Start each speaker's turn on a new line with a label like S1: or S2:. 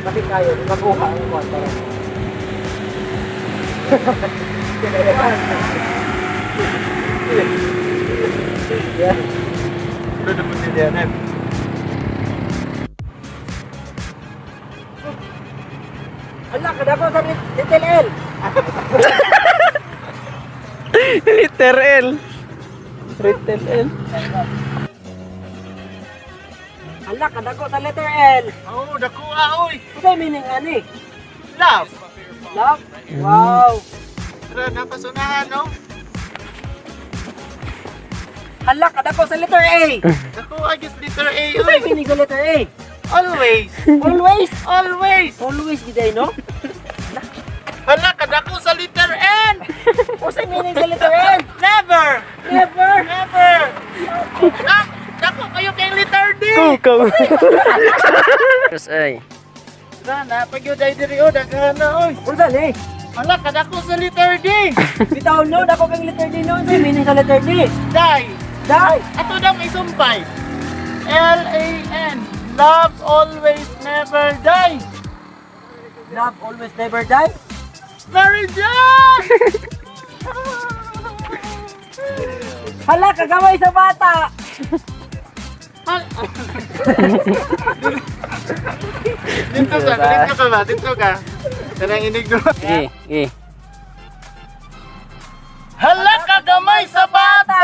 S1: Kasi kayo, makuha ang mga para. Yan.
S2: Ito na po siya yan.
S1: Ala, kada ko sa Little L.
S3: Liter L. Little L.
S1: Ala, kada ko sa letter L.
S2: Oo, nakuha, oy.
S1: Ito yung meaning ani.
S2: Love.
S1: Love? Wow.
S2: Tara, napasunahan, no?
S1: Ala, kada ko sa letter A.
S2: Nakuha, guys, letter A,
S1: Ito
S2: oy.
S1: yung meaning sa letter A.
S2: Always.
S1: Always.
S2: Always.
S1: Always, giday, no?
S2: Hala, kadako sa letter N.
S1: What's the meaning sa letter N?
S2: Never.
S1: Never.
S2: Never. Ah, dako kayo kay letter D.
S3: Kukaw. Tapos ay.
S2: Tara, napagyo dahil diri, oh, daghana, oy.
S1: Unsa ni?
S2: Hala, kadako sa letter D.
S1: Bitaw no, dako kang letter D no. What's the meaning sa letter D?
S2: Die.
S1: Die.
S2: Ato daw may sumpay. L-A-N. Love always never die.
S1: Love always never die.
S2: Very good!
S1: Hala, kagamay sa bata.
S2: Dito ka, dito ka ba? Dito ka. Tanang inig no.
S3: Sige, sige.
S2: Hala, kagamay sa bata!